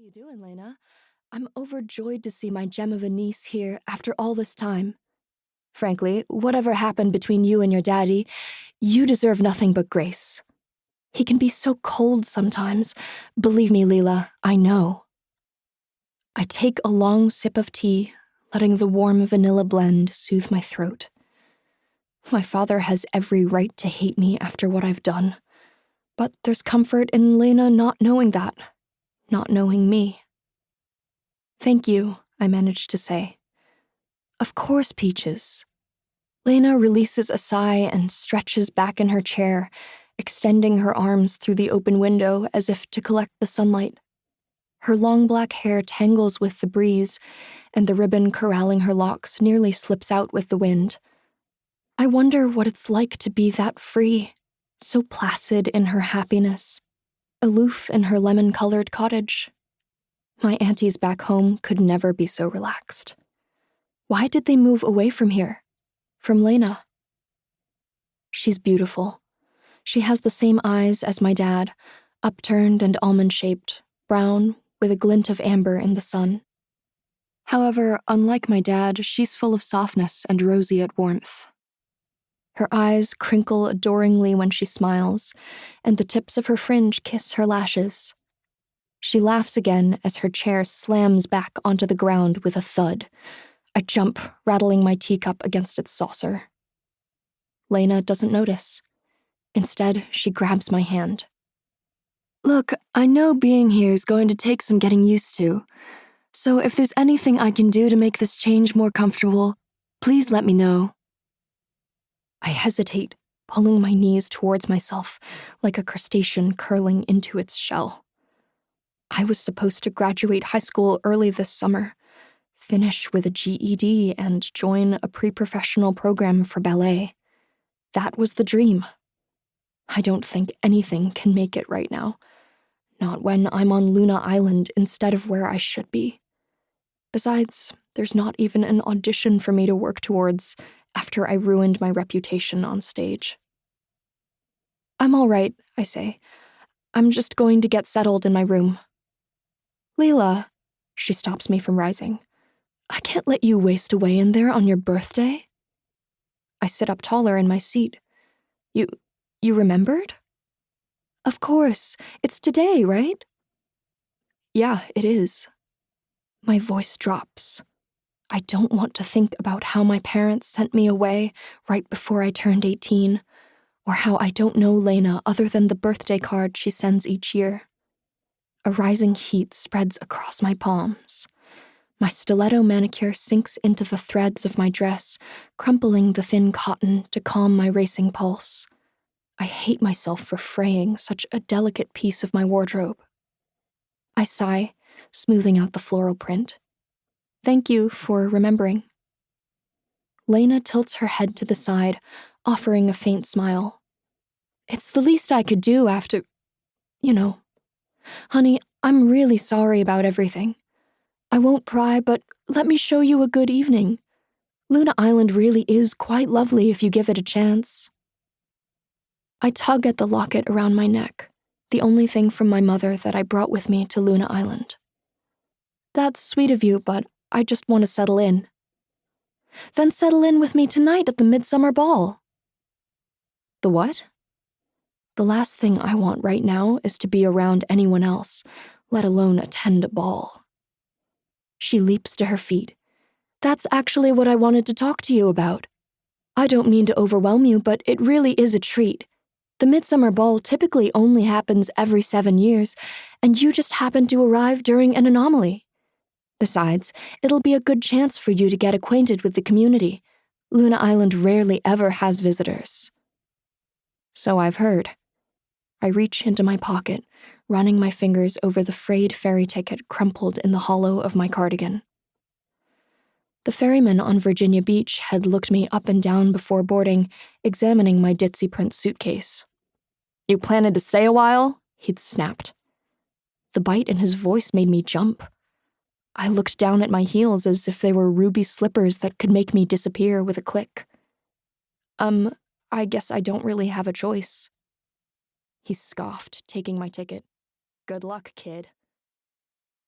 you doing, Lena? I'm overjoyed to see my gem of a niece here after all this time. Frankly, whatever happened between you and your daddy, you deserve nothing but grace. He can be so cold sometimes. Believe me, Lila, I know. I take a long sip of tea, letting the warm vanilla blend soothe my throat. My father has every right to hate me after what I've done. But there's comfort in Lena not knowing that, not knowing me. Thank you, I managed to say. Of course, Peaches. Lena releases a sigh and stretches back in her chair, extending her arms through the open window as if to collect the sunlight. Her long black hair tangles with the breeze, and the ribbon corralling her locks nearly slips out with the wind. I wonder what it's like to be that free, so placid in her happiness, aloof in her lemon-colored cottage. My aunties back home could never be so relaxed. Why did they move away from here? From Lena? She's beautiful. She has the same eyes as my dad, upturned and almond-shaped, brown, with a glint of amber in the sun. However, unlike my dad, she's full of softness and roseate warmth. Her eyes crinkle adoringly when she smiles, and the tips of her fringe kiss her lashes. She laughs again as her chair slams back onto the ground with a thud. I jump, rattling my teacup against its saucer. Lena doesn't notice. Instead, she grabs my hand. Look, I know being here is going to take some getting used to, so if there's anything I can do to make this change more comfortable, please let me know. I hesitate, pulling my knees towards myself, like a crustacean curling into its shell. I was supposed to graduate high school early this summer, finish with a GED, and join a pre-professional program for ballet. That was the dream. I don't think anything can make it right now. Not when I'm on Luna Island instead of where I should be. Besides, there's not even an audition for me to work towards after I ruined my reputation on stage. I'm all right, I say. I'm just going to get settled in my room. Lila, she stops me from rising. I can't let you waste away in there on your birthday. I sit up taller in my seat. You remembered? Of course, it's today, right? Yeah, it is. My voice drops. I don't want to think about how my parents sent me away right before I turned 18, or how I don't know Lena other than the birthday card she sends each year. A rising heat spreads across my palms. My stiletto manicure sinks into the threads of my dress, crumpling the thin cotton to calm my racing pulse. I hate myself for fraying such a delicate piece of my wardrobe. I sigh, smoothing out the floral print. Thank you for remembering. Lena tilts her head to the side, offering a faint smile. It's the least I could do after, Honey, I'm really sorry about everything. I won't pry, but let me show you a good evening. Luna Island really is quite lovely if you give it a chance. I tug at the locket around my neck, the only thing from my mother that I brought with me to Luna Island. That's sweet of you, but I just want to settle in. Then settle in with me tonight at the midsummer ball. The what? The last thing I want right now is to be around anyone else, let alone attend a ball. She leaps to her feet. That's actually what I wanted to talk to you about. I don't mean to overwhelm you, but it really is a treat. The midsummer ball typically only happens every 7 years, and you just happen to arrive during an anomaly. Besides, it'll be a good chance for you to get acquainted with the community. Luna Island rarely ever has visitors. So I've heard. I reach into my pocket, running my fingers over the frayed ferry ticket crumpled in the hollow of my cardigan. The ferryman on Virginia Beach had looked me up and down before boarding, examining my ditzy print suitcase. You planning to stay a while? He'd snapped. The bite in his voice made me jump. I looked down at my heels as if they were ruby slippers that could make me disappear with a click. I guess I don't really have a choice. He scoffed, taking my ticket. Good luck, kid.